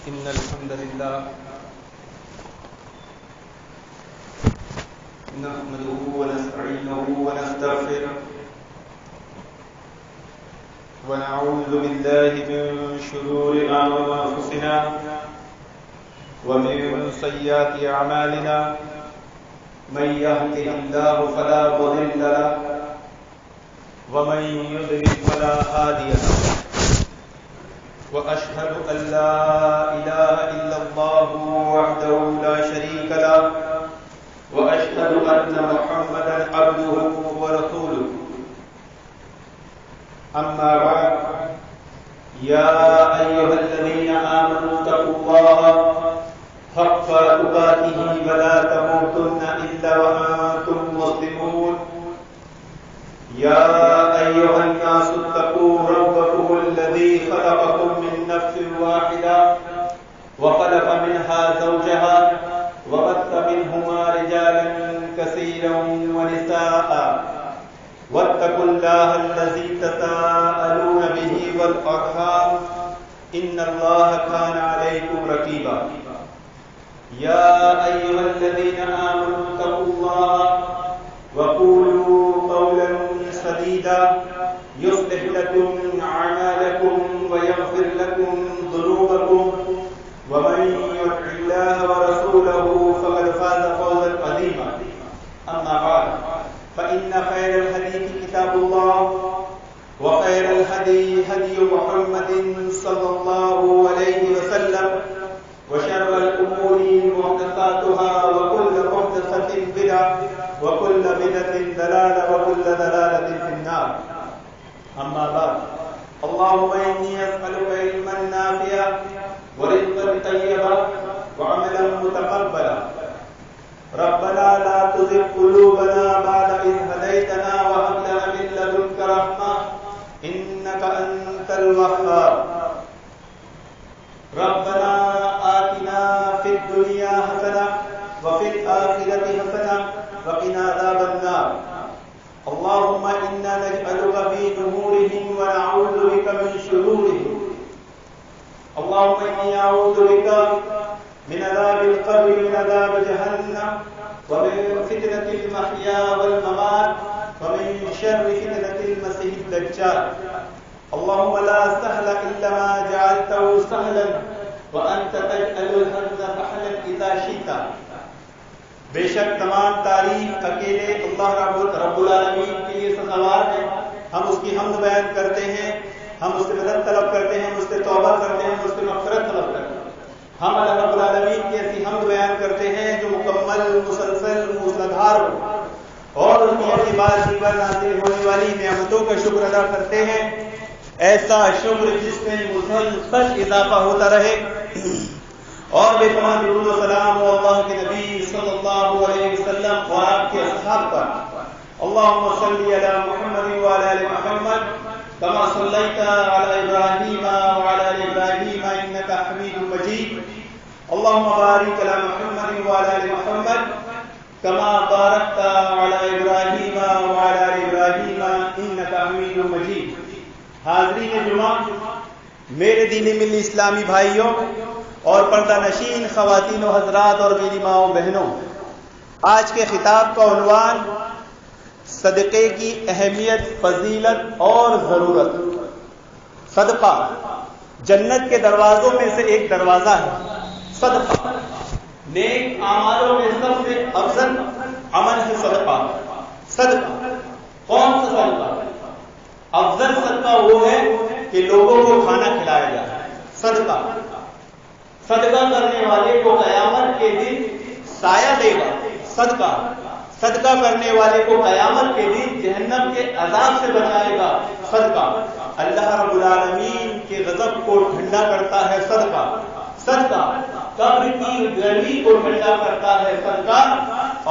إن الحمد لله نحمده ونستعينه ونستغفره ونعوذ بالله من شرور أنفسنا ومن سيئات أعمالنا من يهده الله فلا مضل له ومن يضلل فلا هادي له وأشهد أن لا إله إلا الله وحده لا شريك له وأشهد أن محمدا عبده ورسوله أما بعد يا أيها الذين آمنوا اتقوا الله حق تقاته ولا تموتن إلا وأنتم مسلمون يا أيها الناس اتقوا ربكم الذي خلقكم من نفس واحدة وخلق منها زوجها وبث منهما رجالا كثيرا ونساء واتقوا الله الذي تساءلون به والأرحام إن الله كان عليكم رقيبا يا أيها الذين آمنوا اتقوا الله وقولوا قولا سديدا يصلح لكم أعمالكم ويغفر لكم ذنوبكم ومن يطع الله ورسوله فقد فاز فوزا عظيما أما بعد فإن خير الحديث كتاب الله وخير الهدي هدي محمد صلى الله عليه وسلم وشر الأمور محدثاتها وكل محدثة بدعة وكل بدعة ضلالة وكل ضلالة في النار أما بعد اللهم إني أسألك علما نافعا ورزقا طيبا وعملا متقبلا ربنا لا تزغ قلوبنا بعد إذ هديتنا وهب لنا من لدنك رحمة إنك أنت الوهاب ربنا آتنا في الدنيا حسنة وفي الآخرة حسنة وقنا عذاب النار اللهم إنا نجعلك في نحورهم ونعوذ بك من شرورهم اللهم إني أعوذ بك من عذاب القبر ومن عذاب جهنم ومن فتنة المحيا والممات ومن شر فتنة المسيح الدجال اللهم لا سهل إلا ما جعلته سهلا وأنت تجعل الحزن سهلا إذا شئت بے شک تمام تعریف اکیلے اللہ رب العالمین کے لیے سزاوار ہے ہم اس کی حمد بیان کرتے ہیں ہم اس سے مدد طلب کرتے ہیں اس سے توبہ کرتے ہیں اس سے مغفرت طلب کرتے ہیں ہم اللہ رب العالمین کی ایسی حمد بیان کرتے ہیں جو مکمل مسلسل موسلادھار ہو اور اس کی ایسی بار پر نازل ہونے والی نعمتوں کا شکر ادا کرتے ہیں ایسا شکر جس میں مسلسل اضافہ ہوتا رہے اور بے تمام درود و سلام و اللہ کے نبی صلی اللہ علیہ وسلم و آپ کے اصحاب پر اللہم صلی علی محمد و علی محمد کما صلیت علی ابراہیم و علی ابراہیم انکا حمید مجید اللہم بارک علی محمد و علی محمد کما بارکت علی ابراہیم و علی ابراہیم انکا حمید مجید حاضرین جمعہ میرے دینی ملی اسلامی بھائیوں اور پردہ نشین خواتین و حضرات اور میری ماؤں بہنوں آج کے خطاب کا عنوان صدقے کی اہمیت فضیلت اور ضرورت صدقہ جنت کے دروازوں میں سے ایک دروازہ ہے صدقہ نیک اعمالوں میں سب سے افضل عمل ہے صدقہ صدقہ کون سا صدقہ افضل صدقہ وہ ہے کہ لوگوں کو کھانا کھلایا جائے صدقہ صدقہ کرنے والے کو قیامت کے دن سایہ دے گا صدقہ صدقہ کرنے والے کو قیامت کے دن جہنم کے عذاب سے بچائے گا صدقہ اللہ رب العالمین کے غضب کو ٹھنڈا کرتا ہے صدقہ صدقہ قبر کی گرمی کو ٹھنڈا کرتا ہے صدقہ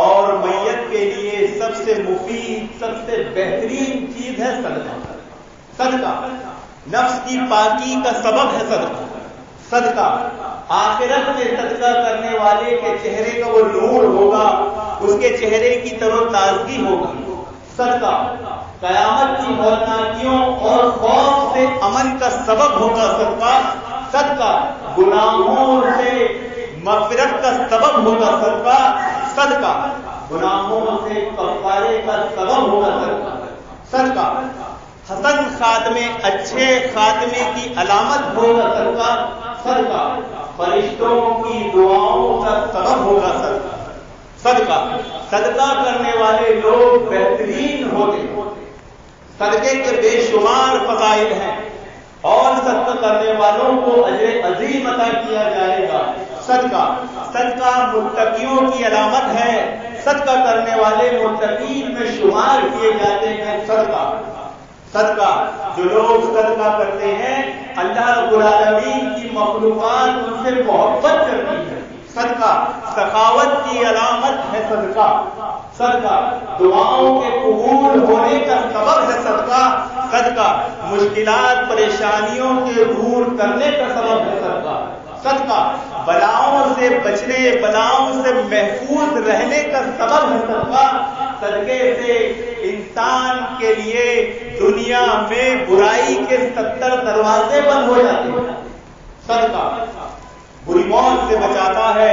اور میت کے لیے سب سے مفید سب سے بہترین چیز ہے صدقہ صدقہ نفس کی پاکی کا سبب ہے صدقہ صدقہ آخرت میں صدقہ کرنے والے کے چہرے کا وہ نور ہوگا اس کے چہرے کی تر و تازگی ہوگی صدقہ قیامت کی ہولناکیوں اور خوف سے امن کا سبب ہوگا صدقہ صدقہ گناہوں سے مغفرت کا سبب ہوگا، صدقہ گناہوں سے کفارے کا سبب ہوگا، صدقہ حسن خاتمے، اچھے خاتمے کی علامت ہوگا، صدقہ فرشتوں کی دعاؤں کا سبب ہوگا، صدقہ کرنے والے لوگ بہترین ہوتے ہیں۔ صدقے کے بے شمار فضائل ہیں اور صدقہ کرنے والوں کو اجر عظیم عطا کیا جائے گا۔ صدقہ متقیوں کی علامت ہے، صدقہ کرنے والے متقین میں شمار کیے جاتے ہیں۔ صدقہ جو لوگ صدقہ کرتے ہیں اللہ رب العالمین کی مخلوقات ان سے محبت کرتی ہے۔ صدقہ سخاوت کی علامت ہے، صدقہ دعاؤں کے قبول ہونے کا سبب ہے، صدقہ مشکلات پریشانیوں کے دور کرنے کا سبب ہے، صدقہ بلاؤں سے بچنے، بلاؤں سے محفوظ رہنے کا سبب ہے، صدقے سے انسان کے لیے دنیا میں برائی کے 70 دروازے بند ہو جاتے ہیں۔ صدقہ بری موت سے بچاتا ہے،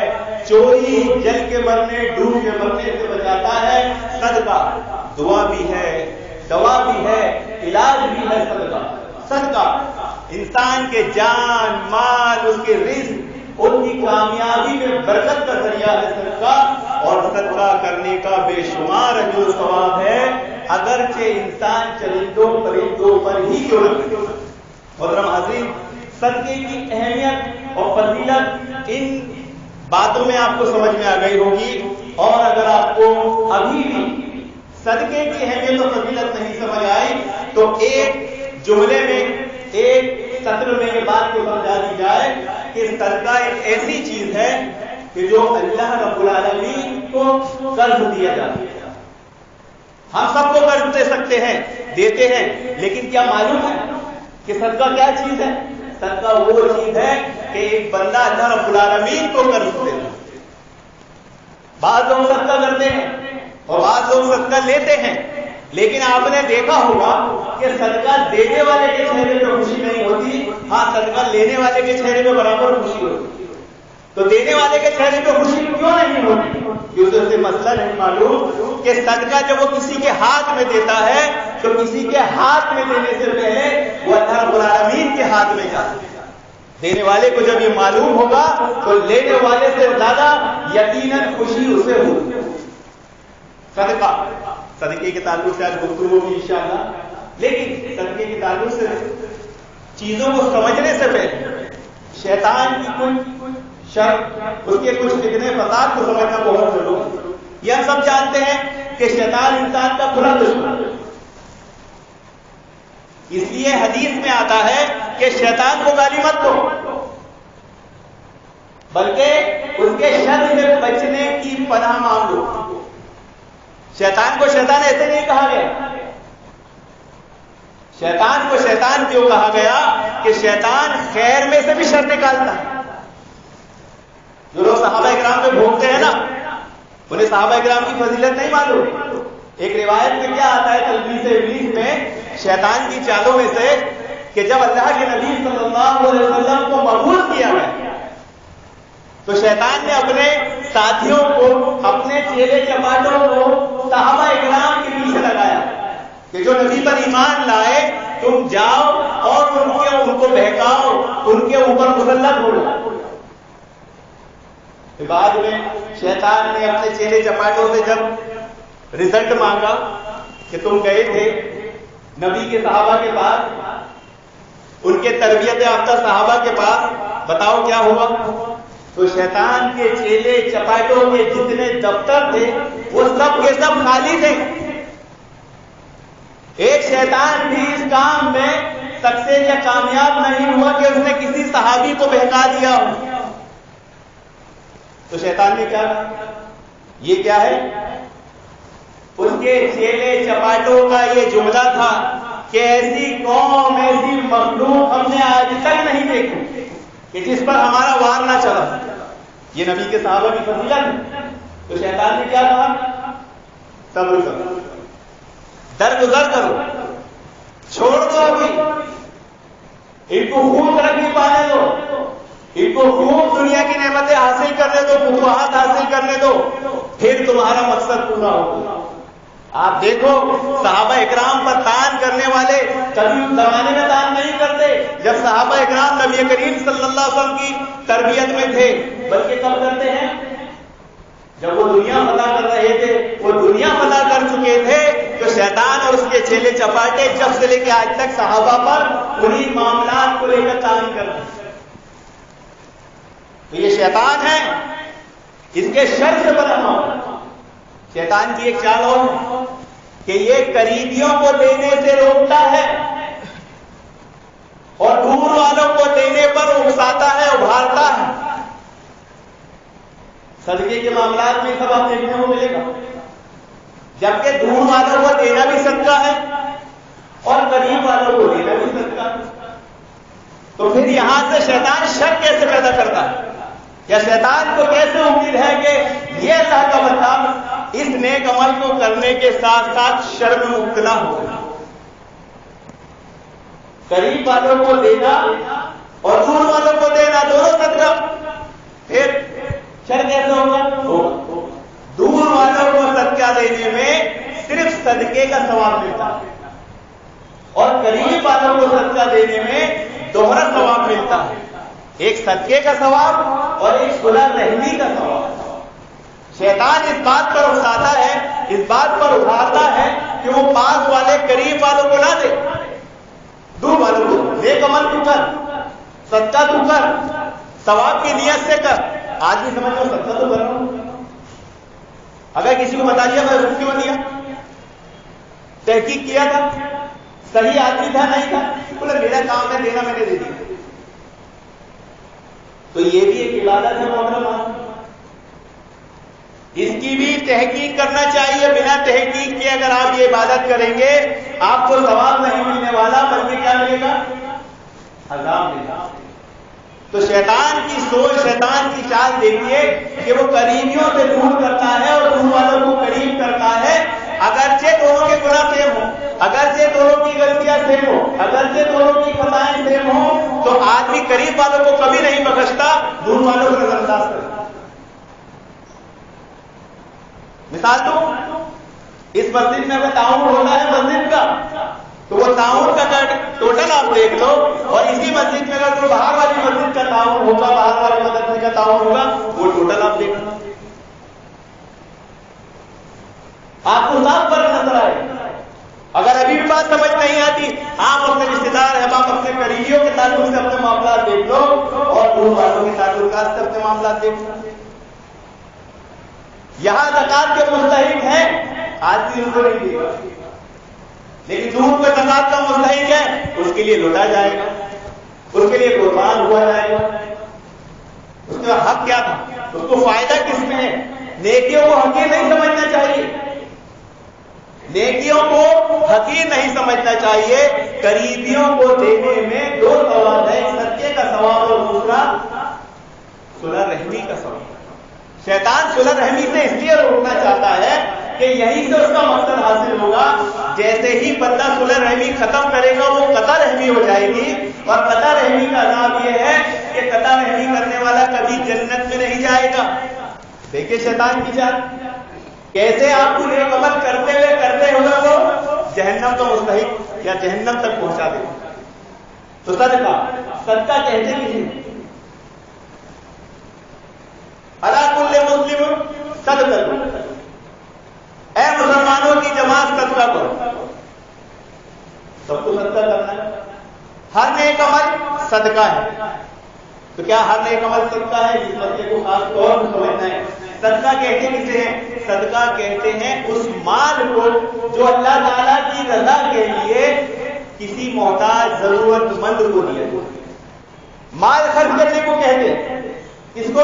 چوری، جل کے مرنے، ڈوب کے مرنے سے بچاتا ہے۔ صدقہ دعا بھی ہے، دوا بھی ہے، علاج بھی ہے، صدقہ انسان کے جان مال، اس کے رزق، ان کی کامیابی میں برکت کا ذریعہ ہے صدقہ، اور صدقہ کرنے کا بے شمار اجر و ثواب ہے، اگرچہ انسان چرندوں پرندوں پر ہی کیوں نہ کرے۔ محترم حاضرین، صدقے کی اہمیت اور فضیلت ان باتوں میں آپ کو سمجھ میں آ گئی ہوگی، اور اگر آپ کو ابھی بھی صدقے کی اہمیت اور فضیلت نہیں سمجھ آئی تو ایک جملے میں، ایک سطر میں یہ بات کو سمجھا دی جائے کہ صدقہ ایک ایسی چیز ہے کہ جو اللہ رب العالمین کو قرض دیا جاتا ہے۔ ہم سب کو قرض دے سکتے ہیں، دیتے ہیں، لیکن کیا معلوم ہے کہ صدقہ کیا چیز ہے؟ صدقہ وہ چیز ہے کہ ایک بندہ اللہ رب العالمین کو قرض دیتا ہے۔ بعض لوگ صدقہ کرتے ہیں اور بعض لوگ صدقہ لیتے ہیں، لیکن آپ نے دیکھا ہوگا کہ صدقہ دینے والے کے چہرے پہ خوشی نہیں ہوتی، ہاں صدقہ لینے والے کے چہرے پہ برابر خوشی ہوتی۔ تو دینے والے کے چہرے پہ خوشی کیوں نہیں ہوتی؟ کیونکہ اسے مسئلہ نہیں معلوم کہ صدقہ جب وہ کسی کے ہاتھ میں دیتا ہے تو کسی کے ہاتھ میں دینے سے پہلے وہ اللہ رب العالمین کے ہاتھ میں جاتا ہے۔ دینے والے کو جب یہ معلوم ہوگا تو لینے والے سے زیادہ یقیناً خوشی اسے ہوگی۔ صدقے کے تعلق سے آج گفتگو ہوگی انشاءاللہ، لیکن صدقے کے تعلق سے چیزوں کو سمجھنے سے پہلے شیطان کی کچھ شر، اس کے کچھ فتنے فساد کو سمجھنا بہت ضروری ہے۔ یہ ہم سب جانتے ہیں کہ شیطان انسان کا کھلا دشمن ہے، اس لیے حدیث میں آتا ہے کہ شیطان کو گالی مت دو، بلکہ اس کے شر سے بچنے کی پناہ مانگو۔ شیطان کو شیطان ایسے نہیں کہا گیا، شیطان کو شیطان کیوں کہا گیا کہ شیطان خیر میں سے بھی شر نکالتا ہے۔ جو لوگ صحابہ کرام میں بھوگتے ہیں نا، انہیں صحابہ کرام کی فضیلت نہیں معلوم۔ ایک روایت میں کیا آتا ہے تلبیس ابلیس میں، شیطان کی چالوں میں سے کہ جب اللہ کے نبی صلی اللہ علیہ وسلم کو مبعوث کیا گیا تو شیطان نے اپنے ساتھیوں کو، اپنے چیلے چپاٹوں کو صحابہ کرام کے پیچھے لگایا کہ جو نبی پر ایمان لائے تم جاؤ اور ان کو بہکاؤ، ان کے اوپر مسلط ہو جاؤ۔ بعد میں شیطان نے اپنے چیلے چپاٹوں سے جب رزلٹ مانگا کہ تم گئے تھے نبی کے صحابہ کے پاس، ان کے تربیت یافتہ صحابہ کے پاس، بتاؤ کیا ہوا؟ تو شیطان کے چیلے چپاٹوں کے جتنے دفتر تھے وہ سب کے سب خالی تھے۔ ایک شیطان بھی اس کام میں سکسیس یا کامیاب نہیں ہوا کہ اس نے کسی صحابی کو بہکا دیا ہو۔ تو شیطان نے کیا کہا؟ یہ کیا ہے؟ اس کے چیلے چپاٹوں کا یہ جملہ تھا کہ ایسی قوم، ایسی مخلوق ہم نے آج تک نہیں دیکھی کہ جس پر ہمارا وار نہ چلا۔ یہ نبی کے صحابہ کی فضیلت ہے۔ تو شیطان نے کیا کہا؟ صبر کرو، درگزر کرو، چھوڑ دو، ابھی ان کو خون ترقی پانے دو، ان کو خوب دنیا کی نعمتیں حاصل کرنے دو، فتوحات حاصل کرنے دو، پھر تمہارا مقصد پورا ہوگا۔ آپ دیکھو صحابہ اکرام پر تان کرنے والے کبھی اس زمانے میں تان نہیں کرتے جب صحابہ اکرام نبی کریم صلی اللہ علیہ وسلم کی تربیت میں تھے، بلکہ کب کرتے ہیں؟ جب وہ دنیا فتح کر رہے تھے، وہ دنیا فتح کر چکے تھے، تو شیطان اور اس کے چیلے چپاٹے جب سے لے کے آج تک صحابہ پر انہیں معاملات کو لے کر تان کرتے ہیں۔ تو یہ شیطان ہے، اس کے شر سے بنا۔ شیطان کی ایک چال اور ہے کہ یہ قریبیوں کو دینے سے روکتا ہے اور دور والوں کو دینے پر اکساتا ہے، ابھارتا ہے۔ صدقے کے معاملات میں سب آپ دیکھنے کو ملے گا، جبکہ دور والوں کو دینا بھی صدقہ ہے اور قریب والوں کو دینا بھی صدقہ ہے۔ تو پھر یہاں سے شیطان شر کیسے پیدا کرتا ہے؟ یا شیطان کو کیسے امید ہے کہ یہ اللہ کا بندہ اس نیک عمل کو کرنے کے ساتھ ساتھ شر میں مبتلا ہوگا؟ قریب والوں کو دینا اور دور والوں کو دینا دونوں صدقہ، پھر شر کیسے ہوگا؟ دور والوں کو صدقہ دینے میں صرف صدقے کا ثواب ملتا ہے اور قریب والوں کو صدقہ دینے میں دوہرا ثواب ملتا ہے، ایک صدقے کا ثواب اور ایک صلح رحمی کا ثواب۔ شیطان اس بات پر اکساتا ہے، اس بات پر ابھارتا ہے کہ وہ پاس والے قریب والوں کو نہ دے، دور والوں کو۔ نیک عمل تو کر، صدقہ تو کر، ثواب کی نیت سے کر۔ آدمی سمجھ لو صدقہ تو کر رہا ہوں، اگر کسی کو بتا دیا میں رک کیوں دیا، تحقیق کیا تھا، صحیح آدمی تھا نہیں تھا، بولے میرا کام ہے دینا، میں نے دے دیا، تو یہ بھی ایک عبادت ہے محترم۔ اس کی بھی تحقیق کرنا چاہیے۔ بنا تحقیق کے اگر آپ یہ عبادت کریں گے آپ کو ثواب نہیں ملنے والا، بلکہ کیا ملے گا؟ عذاب ملے گا۔ تو شیطان کی سوچ، شیطان کی چال دیکھیے کہ وہ قریبیوں سے دور کرتا ہے اور دور والوں کو قریب کرتا ہے، اگرچہ دونوں کے گناہ سیم ہوں، اگرچہ دونوں کی غلطیاں سیم ہوں، اگرچہ دونوں کی خطائیں سیم ہوں، تو آدمی قریب والوں کو کبھی نہیں بخشتا، دور والوں کو نظر انداز کرتا۔ مثال دوں، اس مسجد میں اگر تعاون ہوتا ہے مسجد کا، تو وہ تعاون کا ٹوٹل آپ دیکھ لو، اور اسی مسجد میں اگر کوئی باہر والی مسجد کا تعاون ہوگا، باہر والی مدرسے کا تعاون ہوگا، وہ ٹوٹل آپ دیکھ لو، آپ کو صاف فرق نظر آئے۔ اگر ابھی بھی بات سمجھ نہیں آتی، آپ اپنے رشتے دار ہیں، آپ اپنے قریبیوں کے تعلق سے اپنے معاملات دیکھ لو اور دور والوں کے تعلقات سے اپنے معاملات دیکھ لو۔ یہاں زکات کے مستحق ہیں، آدمی ان کو نہیں دے گا، لیکن دور پہ زکات کا مستحق ہے، اس کے لیے لوٹا جائے گا، اس کے لیے قربان ہوا جائے گا۔ اس کا حق کیا تھا؟ اس کو فائدہ کس میں ہے؟ نیکیوں کو حقیر نہیں سمجھنا چاہیے، نیکیوں کو حقیر نہیں سمجھنا چاہیے۔ قریبیوں کو دینے میں دو ثواب ہے، صدقے کا ثواب اور دوسرا صلح رحمی کا ثواب۔ شیطان صلح رحمی سے اس لیے روکنا چاہتا ہے کہ یہی سے اس کا مقصد حاصل ہوگا۔ جیسے ہی بندہ صلح رحمی ختم کرے گا وہ قطع رحمی ہو جائے گی، اور قطع رحمی کا عذاب یہ ہے کہ قطع رحمی کرنے والا کبھی جنت میں نہیں جائے گا۔ دیکھیں شیطان کی چال کیسے آپ کو نیک عمل کرتے ہوئے وہ جہنم کا مستحق یا جہنم تک پہنچا دے۔ تو صدقہ کہتے کسی علی کل مسلم صدقہ، اے مسلمانوں کی جماعت صدقہ کرو، سب کو صدقہ کرنا ہے۔ ہر نیک عمل صدقہ ہے، تو کیا ہر نیک عمل صدقہ ہے؟ اس مسئلے کو خاص طور پر سمجھنا ہے۔ صدقہ کہتے کسے ہیں؟ صدقہ کہتے ہیں اس مال کو جو اللہ تعالیٰ کی رضا کے لیے کسی محتاج ضرورت مند کو دیا جائے۔ مال خرچ کرنے کو کہتے ہیں، اس کو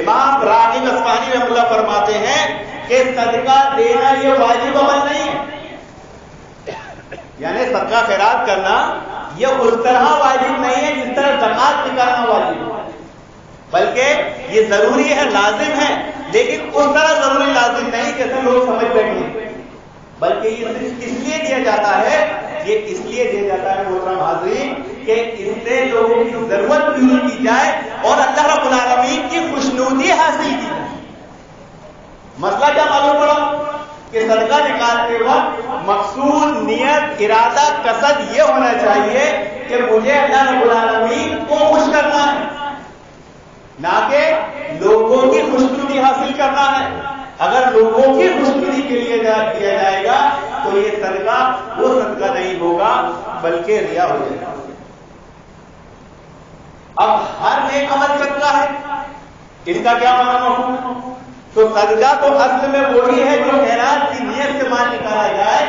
امام راغب اصفہانی رحمۃ اللہ فرماتے ہیں کہ صدقہ دینا یہ واجب عمل نہیں ہے، یعنی صدقہ خیرات کرنا یہ اس طرح واجب نہیں ہے جس طرح زکات نکالنا واجب ہے، بلکہ یہ ضروری ہے، لازم ہے، لیکن اس طرح ضروری لازم نہیں جیسے لوگ سمجھ بیٹھے، بلکہ یہ صرف اس لیے دیا جاتا ہے، یہ اس لیے دیا جاتا ہے محترم حاضرین کہ کہ اس سے لوگوں کی ضرورت پوری کی جائے اور اللہ رب العالمین کی خوشنودی حاصل کی جائے۔ مسئلہ کیا معلوم پڑا کہ صدقہ نکالتے وقت مقصود، نیت، ارادہ، قصد یہ ہونا چاہیے کہ مجھے اللہ رب العالمین کو خوش کرنا ہے، نہ کہ لوگوں کی خوشنودی حاصل کرنا ہے۔ اگر لوگوں کی خوشنودی کے لیے کیا جائے گا تو یہ صدقہ وہ صدقہ نہیں ہوگا بلکہ ریا ہو جائے گا۔ اب ہر نیک عمل صدقہ ہے، اس کا کیا معنی؟ تو صدقہ تو اصل میں وہی ہے جو خیرات کی نیت سے مال نکالا جائے،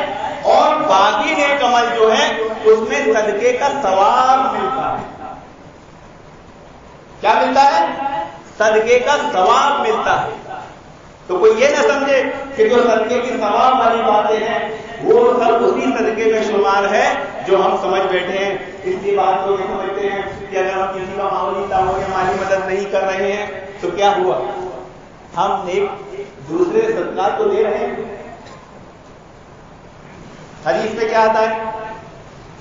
اور باقی نیک عمل جو ہے اس میں صدقے کا ثواب ملتا ہے۔ کیا ملتا ہے؟ صدقے کا ثواب ملتا ہے۔ تو کوئی یہ نہ سمجھے کہ جو صدقے کی ثواب والی باتیں ہیں وہ سب اسی صدقے میں شمار ہے جو ہم سمجھ بیٹھے ہیں۔ اس لیے بات کو یہ سمجھتے ہیں کہ اگر ہم کسی کا معمولی تعاون یا مالی مدد نہیں کر رہے ہیں تو کیا ہوا؟ ہم ایک دوسرے صدقات کو دے رہے ہیں۔ حدیث میں کیا آتا ہے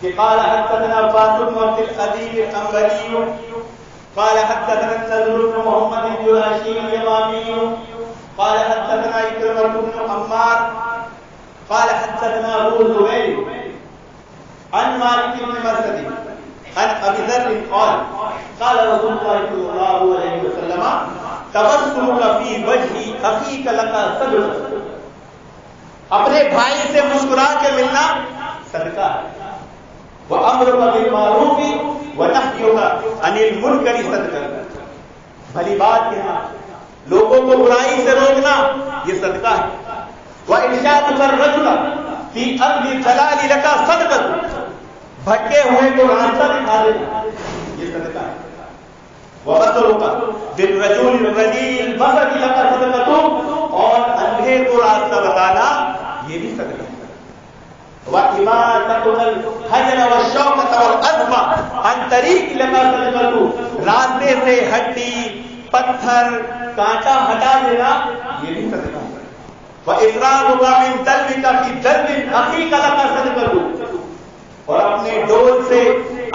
کہ قال حدثنا عباس بن عبد العزيز العنبري قال حدثنا النضر بن محمد الجراشي اليمامي قال حدثنا إكرمة بن عمار قال حدثنا أبو زهير عن مالك بن مرثد عن أبي ذر قال قال رسول الله صلى الله عليه وسلم تبسمك في وجه أخيك لك صدقة۔ اپنے بھائی سے مسکرا کے ملنا صدقہ ہے۔ وَأَمْرُكَ بِالْمَعْرُوفِ وَنَهْيُكَ عَنِ الْمُنكَرِ صدقہ، بھلی بات کہنا، لوگوں کو برائی سے روکنا یہ صدقہ ہے۔ وَإِرْشَادُكَ الرَّجُلَ فِي أَرْضِ الضَّلَالِ لَكَ صَدْقَةٌ، بھٹکے ہوئے کو راستہ دکھا دینا یہ صدقہ ہے۔ وَبَصَرُكَ بِالرَّجُلِ الرَّذِيلِ الْبَصَرِ لَكَ صَدْقَةٌ، اور اندھے کو راستہ بتانا یہ بھی صدقہ ہے۔ وَإِمَاتَةُ الْحَجَرِ وَالشَّوْكَةَ وَالْعَظْمَ عَنْ طَرِيقِ لَكَ صَدْقَةٌ، راستے سے ہڈی، پتھر، کانٹا ہٹا دینا یہ بھی صدقہ ہے۔ وَإِفْرَاغُكَ مِنْ دَلْوِكَ فِي دَلْوِ أَخِيكَ لَكَ صَدْقَةٌ، اور اپنے ڈول سے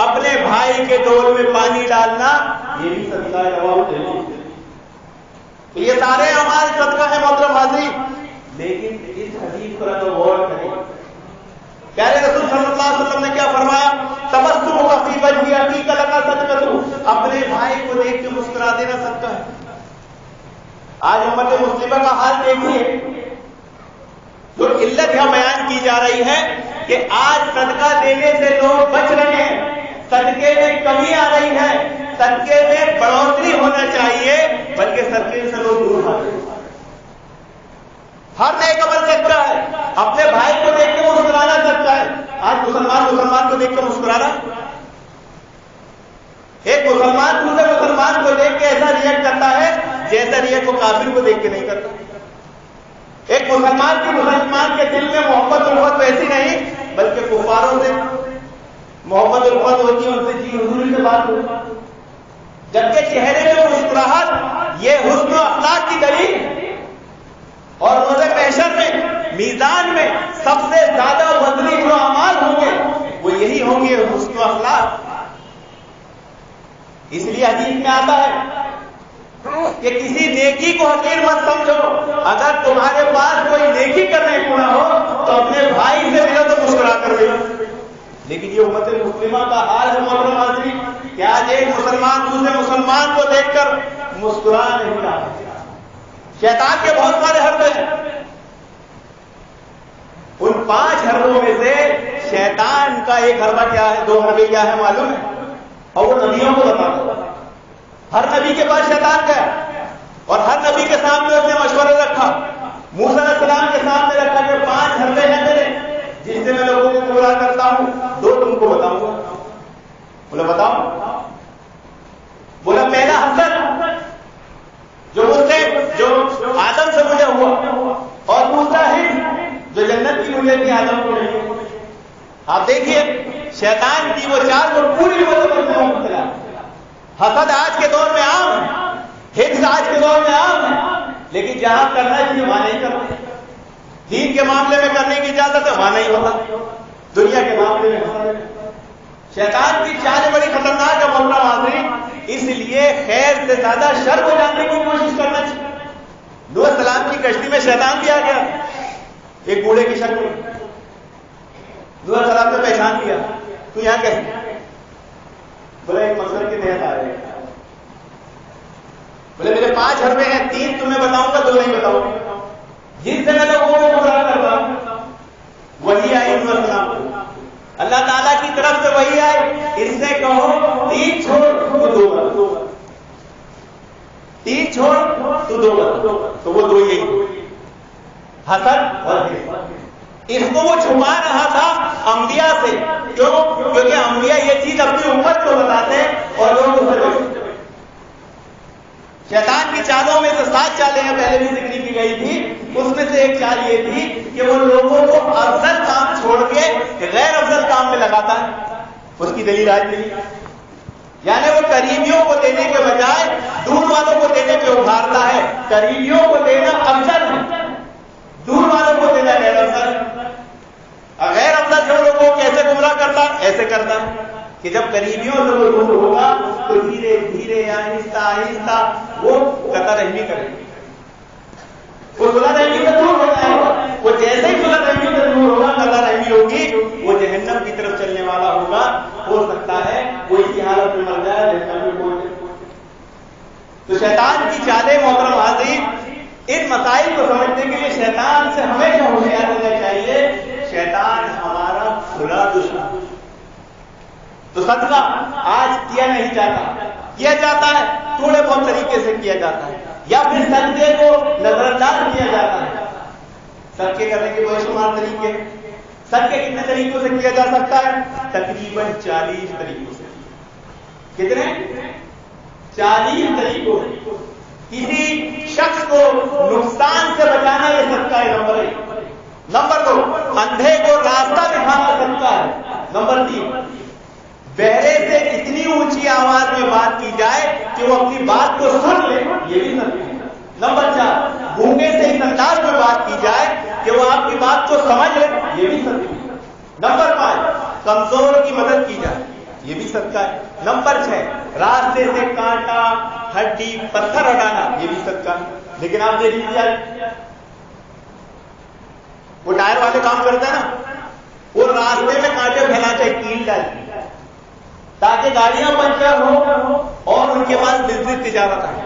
اپنے بھائی کے ڈول میں پانی ڈالنا یہ بھی صدقہ ہے۔ تو یہ سارے اعمال صدقہ ہے محترم حاضرین، لیکن اس حدیث پر اگر غور کریں، پیارے رسول صلی اللہ علیہ وسلم نے کیا فرمایا؟ تبسمک فی وجہ اخیک لک صدقۃ، اپنے بھائی کو دیکھ کے مسکرا دینا صدقہ ہے۔ آج امت مسلمہ کا حال دیکھیے، جو علت یہاں بیان کی جا رہی ہے کہ آج صدقہ دینے سے لوگ بچ رہے ہیں، صدقے میں کمی آ رہی ہے، صدقے میں بڑھوتری ہونا چاہیے، بلکہ صدقے سے لوگ دور بھاگ رہے ہیں۔ ہر نیک عمل صدقہ ہے، اپنے بھائی کو دیکھ کے مسکرانا صدقہ ہے۔ آج مسلمان کو دیکھ کر مسکرانا، ایک مسلمان دوسرے مسلمان کو دیکھ کے ایسا ریئیکٹ کرتا ہے جیسا ریئیکٹ وہ کافر کو دیکھ کے نہیں کرتا۔ ایک مسلمان کی مسلمان کے دل میں محبت الفت ویسی نہیں، بلکہ کفاروں سے محبت الفت ہوتی ہے، ان سے جی حضوری سے بات ہوتی، جبکہ چہرے میں مسکراہٹ یہ حسن و اخلاق کی دلیل ہے۔ اور روز محشر میں میزان میں سب سے زیادہ وزنی جو اعمال ہوں گے وہ یہی ہوں گے حسن و اخلاق۔ اس لیے حدیث میں آتا ہے کہ کسی نیکی کو حقیر مت سمجھو، اگر تمہارے پاس کوئی نیکی کرنے کو نہ ہو تو اپنے بھائی سے ملو تو مسکرا کر ملو۔ لیکن یہ امت مسلمہ کا حال ہے محترم حاضرین کہ آج ایک مسلمان دوسرے مسلمان کو دیکھ کر مسکرا نہیں رہا۔ شیطان کے بہت سارے حربے ہیں، ان 5 حربوں میں سے شیطان کا ایک حربہ کیا ہے، 2 حربے کیا ہے معلوم ہے؟ اور وہ نبیوں کو بتاتا ہے۔ ہر نبی کے پاس شیطان گیا اور ہر نبی کے سامنے اس نے مشورہ رکھا، موسیٰ علیہ السلام کے سامنے رکھا کہ 5 حربے ہیں میرے جس سے میں لوگوں کو گمراہ کرتا ہوں، 2 تم کو بتاؤں گا۔ بولا بتاؤ؟ بولا پہلا حسد جو مجھ سے جو آدم سے مجھے ہوا، اور دوسرا ہند جو جنت کی مجھے تھی آدم کو نہیں۔ آپ دیکھیے شیطان کی وہ چال کو پوری مبتلا۔ حسد آج کے دور میں عام ہے، ہند آج کے دور میں عام ہے، لیکن جہاں کرنا چاہیے وہاں نہیں کرتے۔ دین کے معاملے میں کرنے کی اجازت ہے وہاں نہیں ہوتا، دنیا کے معاملے میں شیطان کی چال بڑی خطرناک ہے محترم حاضرین، اس لیے خیر سے زیادہ شر کو جاننے کی کوشش کرنا چاہیے۔ نوح علیہ السلام کی کشتی میں شیطان بھی آ گیا ایک بوڑھے کی شکل میں۔ نوح علیہ السلام نے پہچان لیا، تو یہاں کیسے؟ بولے ایک مقصد کے تحت آ رہے ہیں۔ بولے میرے 5 حربے ہیں، 3 تمہیں بتاؤں گا، 2 نہیں بتاؤں گا۔ جن سے میں لوگوں کو گمراہ کر رہا ہوں وہی آئی نوح علیہ السلام کو، اللہ تعالیٰ کی طرف سے وہی آئے، اس سے کہو 3 چھوڑ تو 2 بتا، 3 چھوڑ تو 2 بتا، تو وہ 2 ہی حسد اور اس کو وہ چھپا رہا تھا انبیاء سے۔ کیوں؟ کیونکہ انبیاء یہ چیز اپنی امت کو بتاتے اور لوگ اسے شیطان کی چالوں میں سے 7 چالیں ہیں، پہلے بھی ذکر کی گئی تھی، اس میں سے ایک چال یہ تھی کہ وہ لوگوں کو افضل کام چھوڑ کے غیر افضل کام میں لگاتا ہے۔ اس کی دلیل آج نہیں، یعنی وہ قریبیوں کو دینے کے بجائے دور والوں کو دینے پہ ابھارتا ہے۔ قریبیوں کو دینا افضل ہے، دور والوں کو دینا غیر افضل ہے۔ غیر افضل جو لوگوں کو کیسے گمراہ کرتا ہے؟ ایسے کرتا ہے کہ جب قریبیوں سے وہ دور ہوگا تو دھیرے دھیرے آہستہ آہستہ وہ قطع رحمی کرے گی، وہ صلح رحمی سے دور ہو جائے گا۔ وہ جیسے ہی صلح رحمی سے دور ہوگا، قطع رحمی ہوگی، وہ جہنم کی طرف چلنے والا ہوگا۔ ہو سکتا ہے وہ اسی حالت میں مر جائے جہنم میں پہنچ جائے۔ تو شیطان کی چالیں محترم حاضرین، ان مسائل کو سمجھنے کے لیے شیطان سے ہمیشہ ہوشیار رہنا چاہیے۔ شیطان ہمارا کھلا دشمن، تو صدقہ آج کیا نہیں جاتا، کیا جاتا ہے تھوڑے بہت طریقے سے کیا جاتا ہے، یا پھر صدقے کو نظر انداز کیا جاتا ہے۔ صدقے کرنے کے بے شمار طریقے، صدقے کتنے طریقوں سے کیا جا سکتا ہے؟ تقریباً 40 طریقوں سے۔ کتنے؟ 40 طریقوں سے۔ کسی شخص کو نقصان سے بچانا یہ صدقہ ہے، نمبر 1۔ نمبر 2، اندھے کو راستہ دکھانا صدقہ ہے۔ نمبر 3، بہرے سے اتنی اونچی آواز میں بات کی جائے کہ وہ اپنی بات کو سن لے، یہ بھی صدقہ ہے۔ نمبر 4، گونگے سے اس انداز میں بات کی جائے کہ وہ آپ کی بات کو سمجھ لے، یہ بھی صدقہ ہے۔ نمبر 5، کمزور کی مدد کی جائے، یہ بھی صدقہ ہے۔ نمبر 6، راستے سے کانٹا، ہڈی، پتھر ہٹانا، یہ بھی صدقہ ہے۔ لیکن آپ دیکھ لیجیے، وہ ٹائر والے کام کرتے ہیں نا، وہ راستے میں کانٹے پھیلاتے ہیں، کیل ڈالتے ہیں تاکہ گاڑیاں پنچر ہو اور ان کے پاس بزنس تجارت آئے۔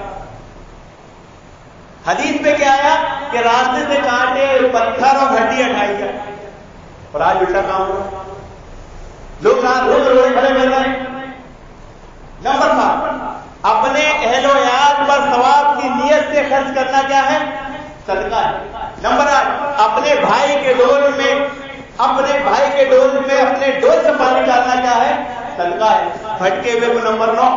حدیث میں کیا آیا کہ راستے سے کانٹے، پتھر اور ہڈی ہٹائی جائے، اور آج الٹا کام ہو رہا ہے، لوگ راستے میں روڈ کھڑے کر رہے ہیں۔ نمبر 7، اپنے اہل و عیال پر ثواب کی نیت سے خرچ کرنا کیا ہے؟ صدقہ ہے۔ نمبر 8، اپنے بھائی کے ڈول میں اپنے ڈول سے پانی ڈالنا کیا ہے؟ صدقہ ہے۔ بھٹکے ہوئے کو نمبر 9،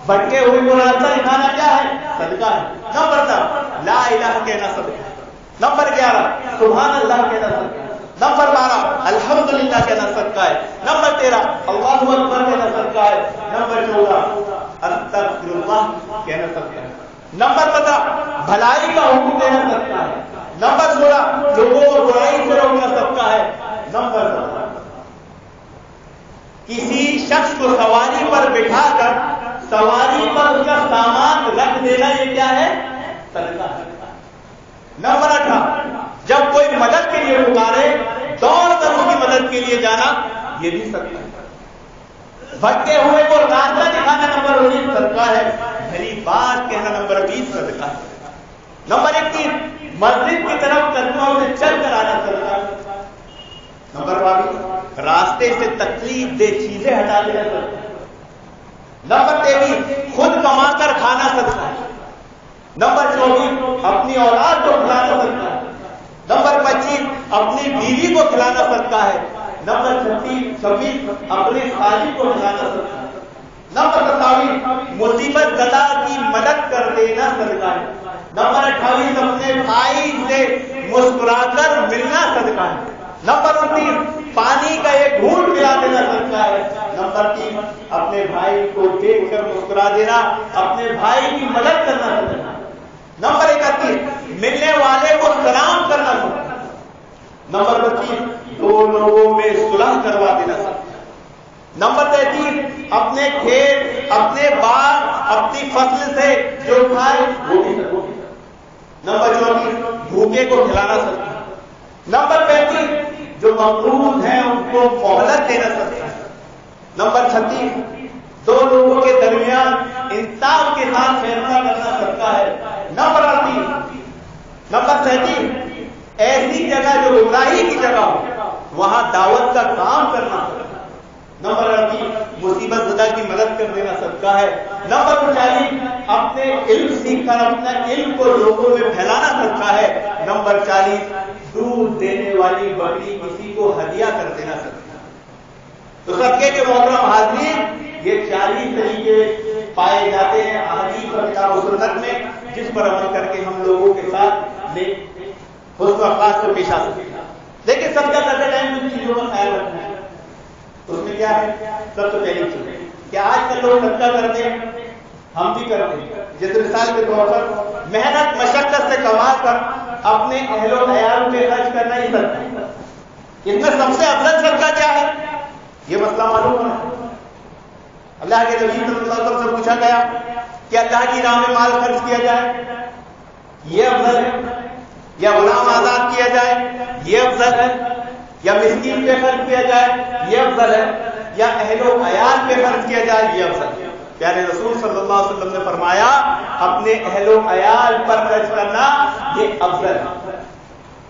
بھٹکے ہوئے کو راستہ دکھانا کیا ہے؟ صدقہ ہے۔ نمبر 10، لا الہ کہنا صدقہ ہے۔ نمبر 11، سبحان اللہ کہنا صدقہ ہے۔ نمبر 12، الحمدللہ کہنا صدقہ ہے۔ نمبر 13، اللہ اکبر کہنا صدقہ ہے۔ نمبر 14، استغفر اللہ کہنا صدقہ ہے۔ نمبر 15، بھلائی کا حکم دینا صدقہ ہے۔ نمبر 16، لوگوں کو برائی سے روکنا صدقہ ہے۔ نمبر 17، کسی شخص کو سواری پر بٹھا کر سواری پر اس کا سامان رکھ دینا، یہ کیا ہے؟ صدقہ ہے۔ نمبر 18، جب کوئی مدد کے لیے پکارے دوڑ کر اس کی مدد کے لیے جانا، یہ بھی صدقہ ہے۔ بھٹکے ہوئے کو راستہ دکھانا نمبر 19 صدقہ ہے۔ بھلی بات کہنا نمبر 20 صدقہ ہے۔ نمبر 21، مسجد کی طرف قدموں سے چل کر آنا صدقہ ہے۔ نمبر 22، راستے سے تکلیف دہ چیزیں ہٹا دینا صدقہ ہے۔ نمبر 23، خود کما کر کھانا صدقہ ہے۔ نمبر 24، اپنی اولاد کو کھلانا صدقہ ہے۔ نمبر 25، اپنی بیوی کو کھلانا صدقہ ہے۔ نمبر 26، اپنے خالق کو کھلانا صدقہ ہے۔ نمبر 27، مصیبت زدہ کی مدد کر دینا صدقہ ہے۔ نمبر 28، اپنے بھائی سے مسکرا کر ملنا صدقہ ہے۔ نمبر 29، پانی کا ایک گھونٹ پلا دینا صدقہ ہے۔ نمبر 3، اپنے بھائی کو دیکھ کر مسکرا دینا، اپنے بھائی کی مدد کرنا صدقہ ہے۔ نمبر 31، ملنے والے کو سلام کرنا صدقہ ہے۔ نمبر 32، دو لوگوں میں صلح کروا دینا صدقہ ہے۔ نمبر 33 اپنے کھیت، اپنے باغ، اپنی فصل سے جو کھائے وہ بھی صدقہ۔ نمبر 34 بھوکے کو کھلانا صدقہ۔ نمبر 35 جو مقروض ہیں ان کو مہلت دینا صدقہ۔ نمبر 36 دو لوگوں کے درمیان انصاف کے ساتھ فیصلہ کرنا صدقہ ہے۔ نمبر 37 ایسی جگہ جو گمراہی کی جگہ ہو وہاں دعوت کا کام کرنا صدقہ۔ نمبر 38 مصیبت زدہ کی مدد کر دینا صدقہ ہے۔ نمبر 40 اپنے علم سیکھ کر اپنا علم کو لوگوں میں پھیلانا صدقہ ہے۔ نمبر 40 دودھ دینے والی بکری کسی کو ہدیہ کر دینا صدقہ ہے۔ تو صدقے کے محترم حاضرین یہ 40 طریقے پائے جاتے ہیں احادیث اور کتاب و سنت میں، جس پر عمل کر کے ہم لوگوں کے ساتھ حسن اخلاق کو پیش آ سکتے ہیں۔ لیکن صدقہ کرتے ٹائم کچھ چیزوں کا خیال رکھنا ہے۔ اس میں کیا ہے؟ سب سے پہلی چیز کہ آج کل لوگ صدقہ کرتے ہیں، ہم بھی کرتے ہیں، جیسے مثال کے طور پر محنت مشقت سے کما کر اپنے اہل و عیال پہ خرچ کرنا ہی صدقہ ہے۔ اس میں سب سے افضل صدقہ کیا ہے؟ یہ مسئلہ معلوم ہے۔ اللہ کے نبی صلی اللہ علیہ وسلم سے پوچھا گیا کہ اللہ کی راہ میں مال خرچ کیا جائے یہ افضل ہے، یا غلام آزاد کیا جائے یہ افضل ہے، یا مسکین پہ خرچ کیا جائے یہ افضل ہے، یا اہل و عیال پہ خرچ کیا جائے یہ افضل ہے؟ پیارے رسول صلی اللہ علیہ وسلم نے فرمایا اپنے اہل و عیال پر خرچ کرنا یہ افضل ہے۔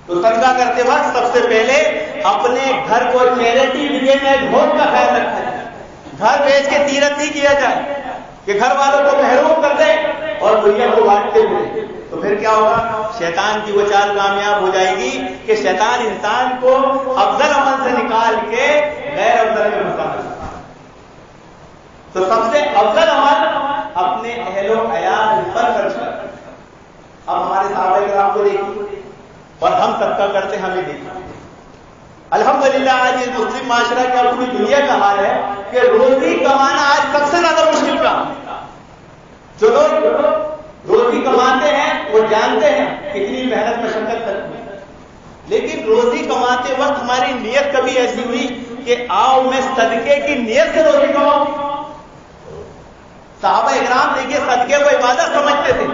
تو صدقہ کرتے وقت سب سے پہلے اپنے گھر کو چیریٹی ڈونیٹ ہوم کا خیال رکھا جائے۔ گھر بیچ کے تیرت نہیں کیا جائے کہ گھر والوں کو محروم کر دے اور دنیا کو بانٹتے ہوئے، تو پھر کیا ہوگا؟ شیطان کی وہ چال کامیاب ہو جائے گی کہ شیطان انسان کو افضل عمل سے نکال کے غیر افضل میں مستقبل۔ تو سب سے افضل عمل اپنے اہل و عیال پر خرچ کرنا۔ اب ہمارے صحابہ کرام کو دیکھیے اور ہم صدقہ کرتے ہمیں دیکھیے۔ الحمدللہ آج یہ مسلم معاشرہ کا پوری دنیا کا حال ہے کہ روزی کمانا آج سب سے زیادہ مشکل کام ہے۔ جو لوگ روزی کماتے ہیں وہ جانتے ہیں کتنی محنت مشقت کرتے ہیں، لیکن روزی کماتے وقت ہماری نیت کبھی ایسی ہوئی کہ آؤ میں صدقے کی نیت سے روزی کماؤں؟ صحابہ اکرام دیکھیے صدقے کو عبادت سمجھتے تھے،